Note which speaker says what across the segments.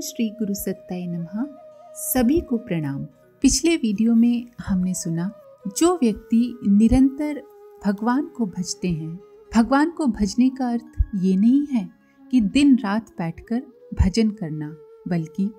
Speaker 1: श्री गुरु सत्ताय नमः। सभी को प्रणाम। पिछले वीडियो में हमने सुना, जो व्यक्ति निरंतर भगवान को भजते हैं, भगवान को भजने का अर्थ ये नहीं है कि दिन रात बैठकर भजन करना, बल्कि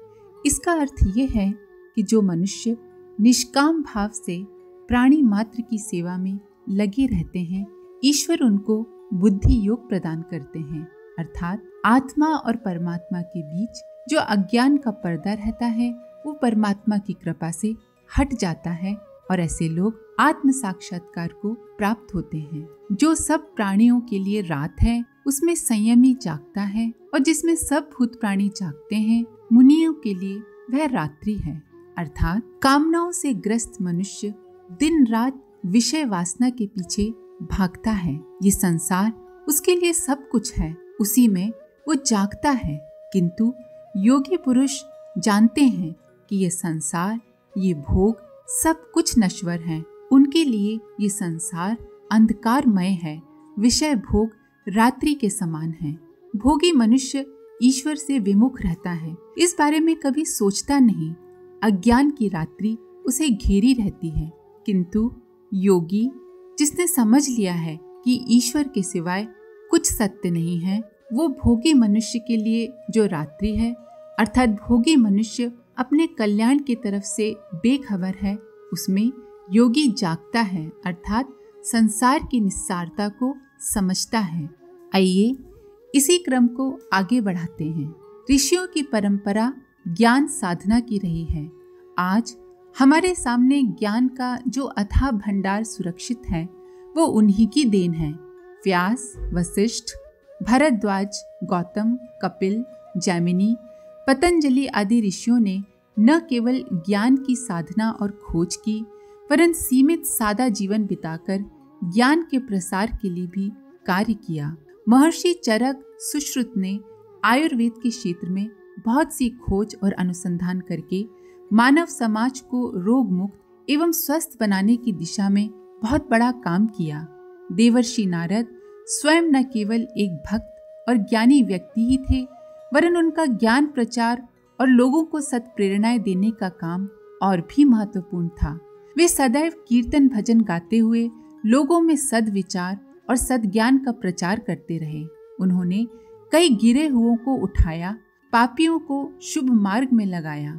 Speaker 1: इसका अर्थ ये है कि जो मनुष्य निष्काम भाव से प्राणी मात्र की सेवा में लगे रहते हैं, ईश्वर उनको बुद्धि योग प्रदान करते हैं। अर्थात आत्मा और परमात्मा के बीच जो अज्ञान का पर्दा रहता है वो परमात्मा की कृपा से हट जाता है और ऐसे लोग आत्म साक्षात्कार को प्राप्त होते हैं। जो सब प्राणियों के लिए रात है उसमें संयमी जागता है, और जिसमें सब भूत प्राणी जागते हैं मुनियों के लिए वह रात्रि है। अर्थात कामनाओं से ग्रस्त मनुष्य दिन रात विषय वासना के पीछे भागता है। ये संसार उसके लिए सब कुछ है, उसी में वो जागता है। किंतु योगी पुरुष जानते हैं कि ये संसार, ये भोग सब कुछ नश्वर हैं। उनके लिए ये संसार अंधकारमय है, विषय भोग रात्रि के समान है। भोगी मनुष्य ईश्वर से विमुख रहता है, इस बारे में कभी सोचता नहीं। अज्ञान की रात्रि उसे घेरी रहती है। किंतु योगी, जिसने समझ लिया है कि ईश्वर के सिवाय कुछ सत्य नहीं है, वो भोगी मनुष्य के लिए जो रात्रि है, अर्थात भोगी मनुष्य अपने कल्याण की तरफ से बेखबर है, उसमें योगी जागता है, अर्थात संसार की निस्सारता को समझता है। आइए इसी क्रम को आगे बढ़ाते हैं। ऋषियों की परंपरा ज्ञान साधना की रही है। आज हमारे सामने ज्ञान का जो अथाह भंडार सुरक्षित है वो उन्हीं की देन है। व्यास, वशिष्ठ, भरद्वाज, गौतम, कपिल, जैमिनी, पतंजलि आदि ऋषियों ने न केवल ज्ञान की साधना और खोज की, वरन सीमित सादा जीवन बिताकर ज्ञान के प्रसार के लिए भी कार्य किया। महर्षि चरक, सुश्रुत ने आयुर्वेद के क्षेत्र में बहुत सी खोज और अनुसंधान करके मानव समाज को रोग मुक्त एवं स्वस्थ बनाने की दिशा में बहुत बड़ा काम किया। देवर्षि नारद स्वयं न केवल एक भक्त और ज्ञानी व्यक्ति ही थे, वरन उनका ज्ञान प्रचार और लोगों को सत्प्रेरणाएं देने का काम और भी महत्वपूर्ण था। वे सदैव कीर्तन भजन गाते हुए लोगों में सद्विचार और सद्ज्ञान का प्रचार करते रहे। उन्होंने कई गिरे हुओं को उठाया, पापियों को शुभ मार्ग में लगाया,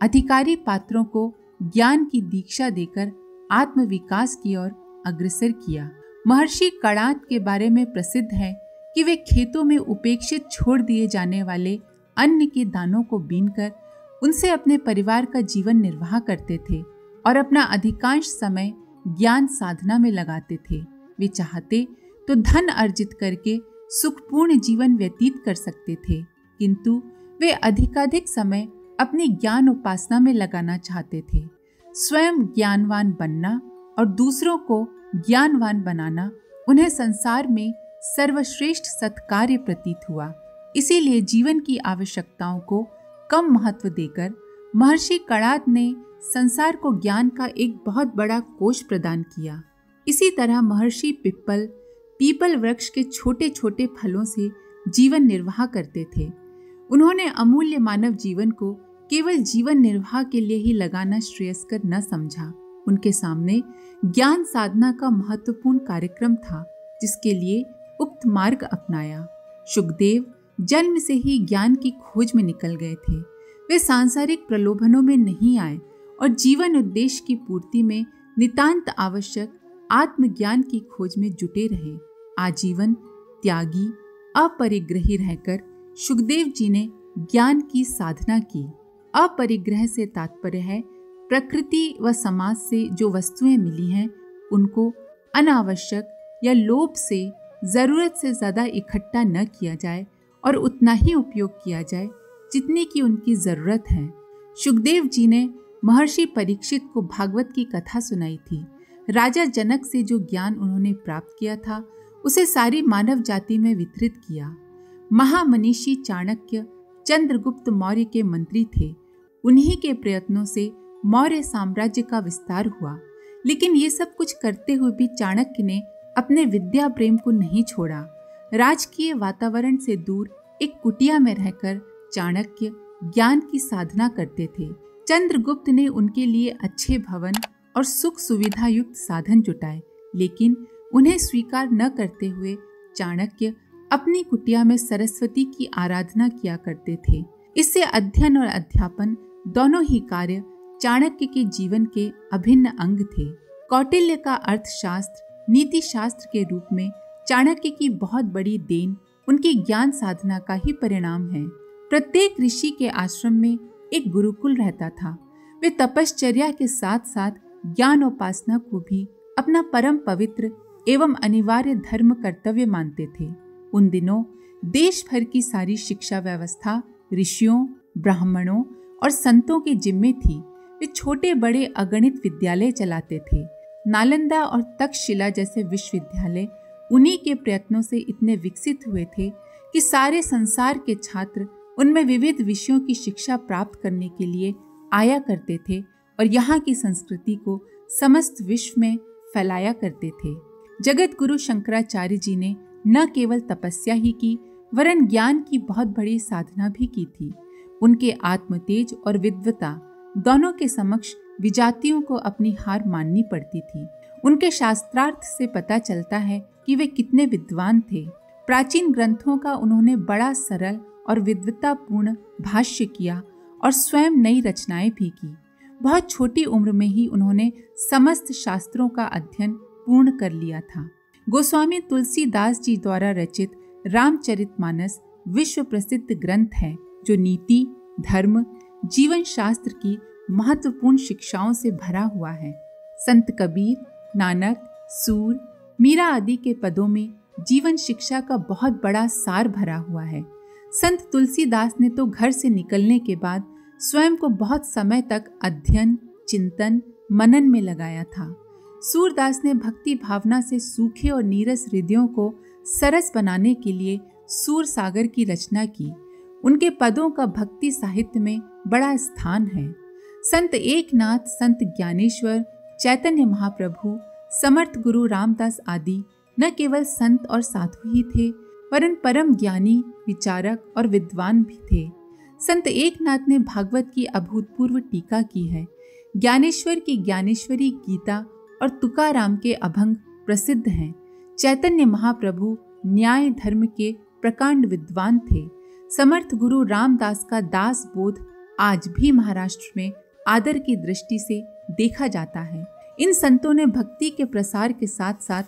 Speaker 1: अधिकारी पात्रों को ज्ञान की दीक्षा देकर आत्मविकास की ओर अग्रसर किया। महर्षि कणाद के बारे में प्रसिद्ध है कि वे खेतों में उपेक्षित छोड़ दिए जाने वाले अन्न के दानों को बीनकर उनसे अपने परिवार का जीवन निर्वाह करते थे और अपना अधिकांश समय ज्ञान साधना में लगाते थे। वे चाहते तो धन अर्जित करके सुखपूर्ण जीवन व्यतीत कर सकते थे, किंतु वे अधिकाधिक समय अपनी ज्ञान उपासना में लगाना चाहते थे। स्वयं ज्ञानवान बनना और दूसरों को ज्ञानवान बनाना उन्हें संसार में सर्वश्रेष्ठ सत्कार्य प्रतीत हुआ। इसीलिए जीवन की आवश्यकताओं को कम महत्व देकर महर्षि कणाद ने संसार को ज्ञान का एक बहुत बड़ा कोष प्रदान किया। इसी तरह महर्षि पीपल वृक्ष के छोटे छोटे फलों से जीवन निर्वाह करते थे। उन्होंने अमूल्य मानव जीवन को केवल जीवन निर्वाह के लिए ही लगाना श्रेयस्कर न समझा। उनके सामने ज्ञान साधना का महत्वपूर्ण कार्यक्रम था, जिसके लिए उक्त मार्ग अपनाया। शुकदेव जन्म से ही ज्ञान की खोज में निकल गए थे। वे सांसारिक प्रलोभनों में नहीं आए और जीवन उद्देश्य की पूर्ति में नितांत आवश्यक आत्मज्ञान की खोज में जुटे रहे। आजीवन त्यागी, अपरिग्रही रहकर शुकदेव जी ने ज्ञान की साधना की। अपरिग्रह से तात्पर्य है प्रकृति व समाज से जो वस्तुएं मिली हैं उनको अनावश्यक या लोभ से जरूरत से ज्यादा इकट्ठा न किया जाए और उतना ही उपयोग किया जाए जितने की उनकी जरूरत है। शुकदेव जी ने महर्षि परीक्षित को भागवत की कथा सुनाई थी। राजा जनक से जो ज्ञान उन्होंने प्राप्त किया था उसे सारी मानव जाति में वितरित किया। महामनीषी चाणक्य चंद्रगुप्त मौर्य के मंत्री थे। उन्हीं के प्रयत्नों से मौर्य साम्राज्य का विस्तार हुआ। लेकिन ये सब कुछ करते हुए भी चाणक्य ने अपने विद्या प्रेम को नहीं छोड़ा। राजकीय वातावरण से दूर एक कुटिया में रहकर चाणक्य ज्ञान की साधना करते थे। चंद्रगुप्त ने उनके लिए अच्छे भवन और सुख सुविधा युक्त साधन जुटाए, लेकिन उन्हें स्वीकार न करते हुए चाणक्य अपनी कुटिया में सरस्वती की आराधना किया करते थे। इससे अध्ययन और अध्यापन दोनों ही कार्य चाणक्य के जीवन के अभिन्न अंग थे। कौटिल्य का अर्थशास्त्र नीति शास्त्र के रूप में चाणक्य की बहुत बड़ी देन उनकी ज्ञान साधना का ही परिणाम है। प्रत्येक ऋषि के आश्रम में एक गुरुकुल रहता था। वे तपश्चर्या के साथ साथ ज्ञान उपासना को भी अपना परम पवित्र एवं अनिवार्य धर्म कर्तव्य मानते थे। उन दिनों देश भर की सारी शिक्षा व्यवस्था ऋषियों, ब्राह्मणों और संतों के जिम्मे थी। वे छोटे बड़े अगणित विद्यालय चलाते थे। नालंदा और तक्षशिला जैसे विश्वविद्यालय उन्हीं के प्रयत्नों से इतने विकसित हुए थे कि सारे संसार के छात्र उनमें विविध विषयों की शिक्षा प्राप्त करने के लिए आया करते थे और यहाँ की संस्कृति को समस्त विश्व में फैलाया करते थे। जगत गुरु शंकराचार्य जी ने न केवल तपस्या ही की वरन ज्ञान की बहुत बड़ी साधना भी की थी। उनके आत्मतेज और विद्वता दोनों के समक्ष विजातियों को अपनी हार माननी पड़ती थी। उनके शास्त्रार्थ से पता चलता है कि वे कितने विद्वान थे। प्राचीन ग्रंथों का उन्होंने बड़ा सरल और विद्वतापूर्ण भाष्य किया और स्वयं नई रचनाएं भी की। बहुत छोटी उम्र में ही उन्होंने समस्त शास्त्रों का अध्ययन पूर्ण कर लिया था। गोस्वामी तुलसीदास जी द्वारा रचित रामचरितमानस विश्व प्रसिद्ध ग्रंथ है, जो नीति, धर्म, जीवन शास्त्र की महत्वपूर्ण शिक्षाओं से भरा हुआ है। संत कबीर, नानक, सूर, मीरा आदि के पदों में जीवन शिक्षा का बहुत बड़ा सार भरा हुआ है। संत तुलसीदास ने तो घर से निकलने के बाद स्वयं को बहुत समय तक अध्ययन, चिंतन, मनन में लगाया था। सूरदास ने भक्ति भावना से सूखे और नीरस हृदयों को सरस बनाने के लिए सूर सागर की रचना की। उनके पदों का भक्ति साहित्य में बड़ा स्थान है। संत एकनाथ, संत ज्ञानेश्वर, चैतन्य महाप्रभु, समर्थ गुरु रामदास आदि न केवल संत और साधु ही थे वरन परम ज्ञानी, विचारक और विद्वान भी थे। संत एकनाथ ने भागवत की अभूतपूर्व टीका की है। ज्ञानेश्वर की ज्ञानेश्वरी गीता और तुकाराम के अभंग प्रसिद्ध हैं। चैतन्य महाप्रभु न्याय धर्म के प्रकांड विद्वान थे। समर्थ गुरु रामदास का दास बोध आज भी महाराष्ट्र में आदर की दृष्टि से देखा जाता है। इन संतों ने भक्ति के प्रसार के साथ साथ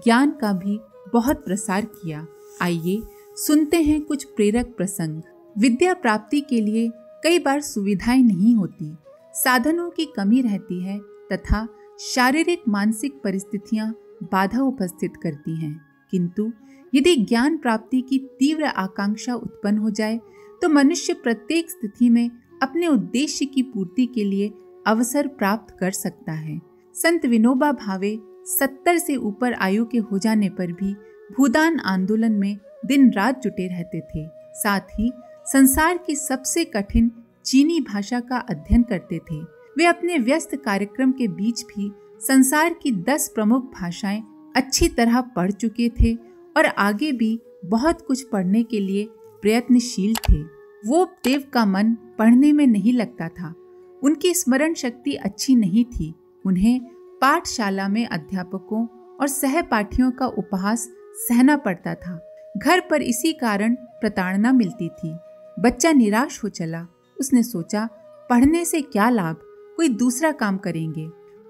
Speaker 1: ज्ञान का भी बहुत प्रसार किया। आइए सुनते हैं कुछ प्रेरक प्रसंग। विद्या प्राप्ति के लिए कई बार सुविधाएं नहीं होती, साधनों की कमी रहती है तथा शारीरिक मानसिक परिस्थितियां बाधा उपस्थित करती हैं। किंतु यदि ज्ञान प्राप्ति की तीव्र आकांक्षा उत्पन्न हो जाए तो मनुष्य प्रत्येक स्थिति में अपने उद्देश्य की पूर्ति के लिए अवसर प्राप्त कर सकता है। संत विनोबा भावे 70 से ऊपर आयु के हो जाने पर भी भूदान आंदोलन में दिन रात जुटे रहते थे। साथ ही संसार की सबसे कठिन चीनी भाषा का अध्ययन करते थे। वे अपने व्यस्त कार्यक्रम के बीच भी संसार की 10 प्रमुख भाषाएं अच्छी तरह पढ़ चुके थे और आगे भी बहुत कुछ पढ़ने के लिए प्रयत्नशील थे। वो देव का मन पढ़ने में नहीं लगता था। उनकी स्मरण शक्ति अच्छी नहीं थी। उन्हें पाठशाला में अध्यापकों और सहपाठियों का उपहास सहना पड़ता था। घर पर इसी कारण प्रताड़ना मिलती थी। बच्चा निराश हो चला। उसने सोचा, पढ़ने से क्या लाभ, कोई दूसरा काम करेंगे।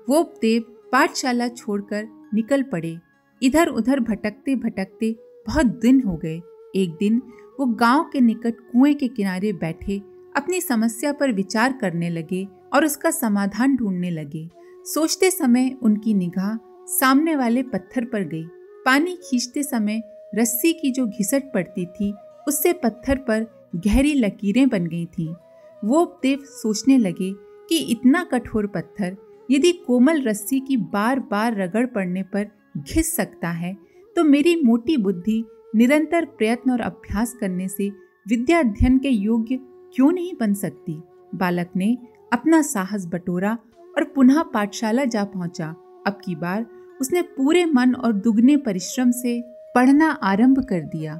Speaker 1: वो देव पाठशाला छोड़कर निकल पड़े। इधर उधर भटकते भटकते बहुत दिन हो गए। एक दिन वो गांव के निकट कुएं के किनारे बैठे अपनी समस्या पर विचार करने लगे और उसका समाधान ढूंढने लगे। सोचते समय उनकी निगाह सामने वाले पत्थर पर गई। पानी खींचते समय रस्सी की जो घिसट पड़ती थी उससे पत्थर पर गहरी लकीरें बन गई थीं। वो देव सोचने लगे कि इतना कठोर पत्थर यदि कोमल रस्सी की बार बार रगड़ पड़ने पर घिस सकता है तो मेरी मोटी बुद्धि निरंतर प्रयत्न और अभ्यास करने से विद्या अध्ययन के योग्य क्यों नहीं बन सकती। बालक ने अपना साहस बटोरा और पुनः पाठशाला जा पहुंचा। अब की बार उसने पूरे मन और दुगने परिश्रम से पढ़ना आरंभ कर दिया।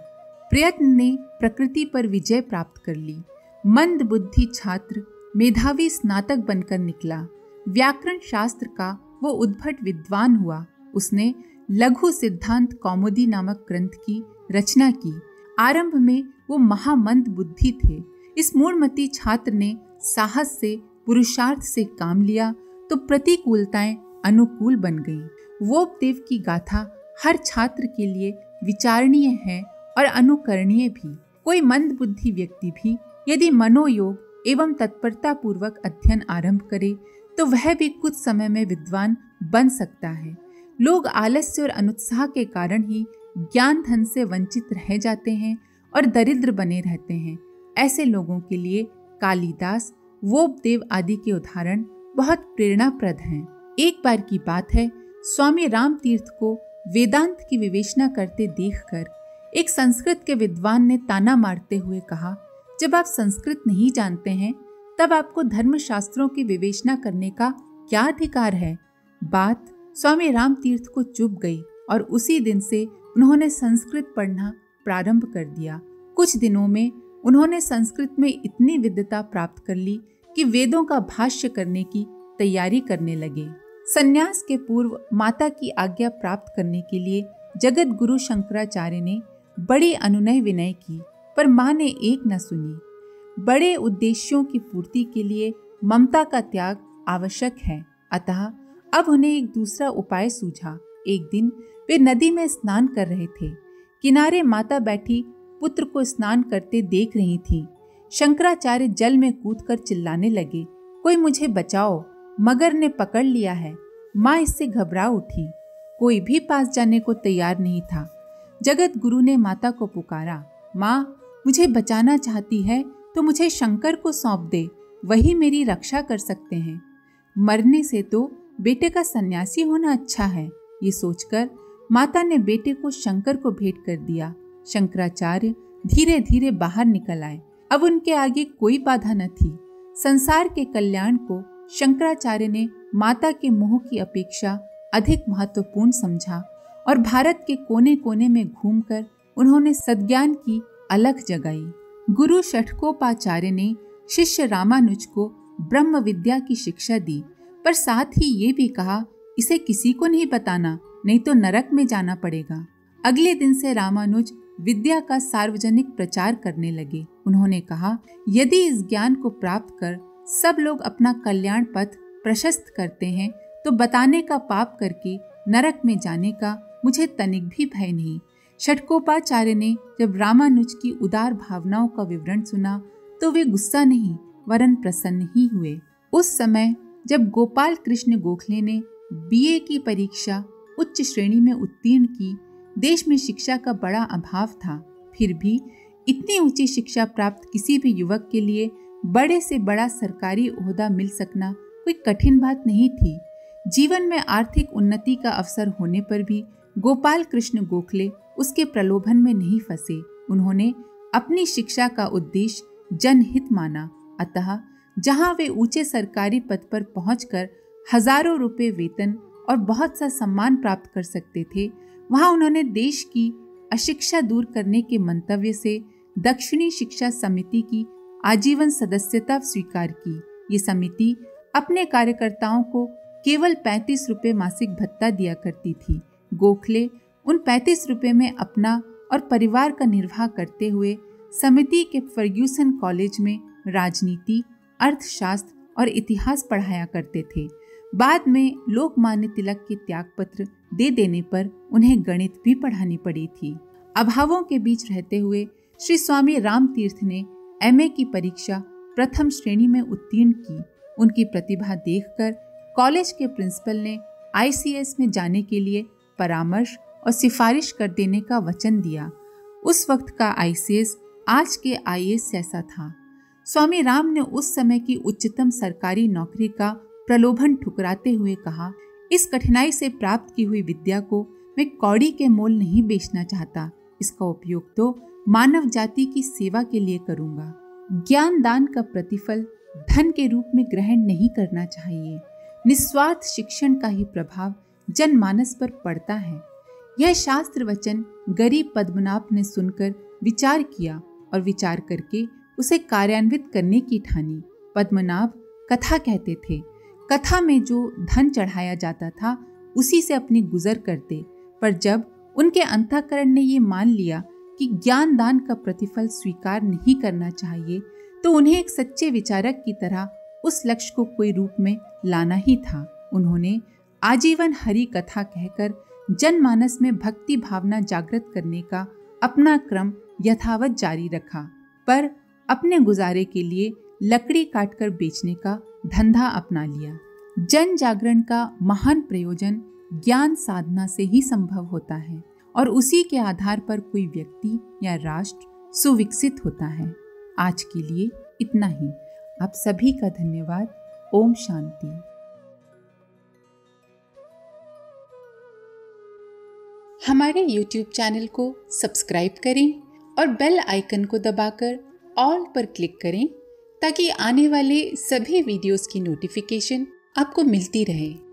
Speaker 1: प्रयत्न ने प्रकृति पर विजय प्राप्त कर ली। मंद बुद्धि छात्र मेधावी स्नातक बनकर निकला। व्याकरण शास्त्र का वो उद्भट विद्वान हुआ। उसने लघु सिद्धांत कौमुदी नामक ग्रंथ की रचना की। आरंभ में वो महामंद बुद्धि थे। इस मूढ़मती छात्र ने साहस से, पुरुषार्थ से काम लिया तो प्रतिकूलताएं अनुकूल बन गईं। वोपदेव की गाथा हर छात्र के लिए विचारणीय है और अनुकरणीय भी। कोई मंद बुद्धि व्यक्ति भी यदि मनोयोग एवं तत्परता पूर्वक अध्ययन आरंभ करे तो वह भी कुछ समय में विद्वान बन सकता है। लोग आलस्य और अनुत्साह के कारण ही ज्ञान धन से वंचित रह जाते हैं और दरिद्र बने रहते हैं। ऐसे लोगों के लिए कालिदास, वोपदेव आदि के उदाहरण बहुत प्रेरणाप्रद हैं। एक बार की बात है, स्वामी राम तीर्थ को वेदांत की विवेचना करते देखकर एक संस्कृत के विद्वान ने ताना मारते हुए कहा, जब आप संस्कृत नहीं जानते हैं तब आपको धर्मशास्त्रों की विवेचना करने का क्या अधिकार है। बात स्वामी राम तीर्थ को चुभ गई और उसी दिन से उन्होंने संस्कृत पढ़ना प्रारंभ कर दिया। कुछ दिनों में उन्होंने संस्कृत में इतनी विद्वता प्राप्त कर ली कि वेदों का भाष्य करने की तैयारी करने लगे। संन्यास के पूर्व माता की आज्ञा प्राप्त करने के लिए जगत गुरु शंकराचार्य ने बड़ी अनुनय विनय की, पर मां ने एक न सुनी। बड़े उद्देश्यों की पूर्ति के लिए ममता का त्याग आवश्यक है, अतः अब उन्हें एक दूसरा उपाय सूझा। एक दिन वे नदी में स्नान कर रहे थे। किनारे माता बैठी पुत्र को स्नान करते देख रही थी। शंकराचार्य जल में कूदकर चिल्लाने लगे, कोई मुझे बचाओ, मगर ने पकड़ लिया है। माँ इससे घबरा उठी। कोई भी पास जाने को तैयार नहीं था। जगत गुरु ने माता को पुकारा, माँ मुझे बचाना चाहती है तो मुझे शंकर को सौंप दे, वही मेरी रक्षा कर सकते हैं। मरने से तो बेटे का सन्यासी होना अच्छा है। ये सोचकर माता ने बेटे को शंकर को भेंट कर दिया। शंकराचार्य धीरे धीरे बाहर निकल आए। अब उनके आगे कोई बाधा न थी। संसार के कल्याण को शंकराचार्य ने माता के मोह की अपेक्षा अधिक महत्वपूर्ण समझा और भारत के कोने कोने में घूमकर उन्होंने सद्ज्ञान की अलख जगाई। गुरु षटकोपाचार्य ने शिष्य रामानुज को ब्रह्म विद्या की शिक्षा दी, पर साथ ही ये भी कहा, इसे किसी को नहीं बताना, नहीं तो नरक में जाना पड़ेगा। अगले दिन से रामानुज विद्या का सार्वजनिक प्रचार करने लगे। उन्होंने कहा, यदि इस ज्ञान को प्राप्त कर सब लोग अपना कल्याण पथ प्रशस्त करते हैं तो बताने का पाप करके नरक में जाने का मुझे तनिक भी भय नहीं। षटकोपाचार्य ने जब रामानुज की उदार भावनाओं का विवरण सुना तो वे गुस्सा नहीं वरन प्रसन्न ही हुए। उस समय जब गोपाल कृष्ण गोखले ने बीए की परीक्षा उच्च श्रेणी में उत्तीर्ण की, देश में शिक्षा का बड़ा अभाव था। फिर भी इतनी ऊंची शिक्षा प्राप्त किसी भी युवक के लिए बड़े से बड़ा सरकारी ओहदा मिल सकना कोई कठिन बात नहीं थी। जीवन में आर्थिक उन्नति का अवसर होने पर भी गोपाल कृष्ण गोखले उसके प्रलोभन में नहीं फंसे। उन्होंने अपनी शिक्षा का उद्देश्य जनहित माना, अतः जहां वे ऊंचे सरकारी पद पर पहुंचकर हजारों रुपए वेतन और बहुत सा सम्मान प्राप्त कर सकते थे, वहां उन्होंने देश की अशिक्षा दूर करने के मंतव्य से दक्षिणी शिक्षा समिति की आजीवन सदस्यता स्वीकार की। ये समिति अपने कार्यकर्ताओं को केवल 35 रुपए मासिक भत्ता दिया करती थी। गोखले उन 35 रुपए में अपना और परिवार का निर्वाह करते हुए समिति के फर्ग्यूसन कॉलेज में राजनीति, अर्थशास्त्र और इतिहास पढ़ाया करते थे। बाद में लोकमान्य तिलक के त्यागपत्र दे देने पर उन्हें गणित भी पढ़ानी पड़ी थी। अभावों के बीच रहते हुए श्री स्वामी राम तीर्थ ने एमए की परीक्षा प्रथम श्रेणी में उत्तीर्ण की। उनकी प्रतिभा देखकर कॉलेज के प्रिंसिपल ने आईसीएस में जाने के लिए परामर्श और सिफारिश कर देने का वचन दिया। उस वक्त का आईसीएस आज के आईएएस जैसा था। स्वामी राम ने उस समय की उच्चतम सरकारी नौकरी का प्रलोभन ठुकराते हुए कहा, इस कठिनाई से प्राप्त की हुई विद्या को मैं कौड़ी के मोल नहीं बेचना चाहता। इसका उपयोग तो मानव जाति की सेवा के लिए करूंगा। ज्ञान दान का प्रतिफल धन के रूप में ग्रहण नहीं करना चाहिए। निस्वार्थ शिक्षण का ही प्रभाव जनमानस पर पड़ता है। यह शास्त्र वचन गरीब पद्मनाभ ने सुनकर विचार किया और विचार करके उसे कार्यान्वित करने की ठानी। पद्मनाभ कथा कहते थे। कथा में जो धन चढ़ाया जाता था उसी से अपनी गुजर करते, पर जब उनके अंतःकरण ने ये मान लिया कि ज्ञान दान का प्रतिफल स्वीकार नहीं करना चाहिए, तो उन्हें एक सच्चे विचारक की तरह उस लक्ष्य को कोई रूप में लाना ही था। उन्होंने आजीवन हरि कथा कहकर जनमानस में भक्ति भावना जागृत करने का अपना क्रम यथावत जारी रखा, पर अपने गुजारे के लिए लकड़ी काटकर बेचने का धंधा अपना लिया। जन जागरण का महान प्रयोजन ज्ञान साधना से ही संभव होता है और उसी के आधार पर कोई व्यक्ति या राष्ट्र सुविकसित होता है। आज के लिए इतना ही। आप सभी का धन्यवाद। ओम शांति। हमारे YouTube चैनल को सब्सक्राइब करें और बेल आइकन को दबाकर ऑल पर क्लिक करें ताकि आने वाले सभी वीडियोस की नोटिफिकेशन आपको मिलती रहे।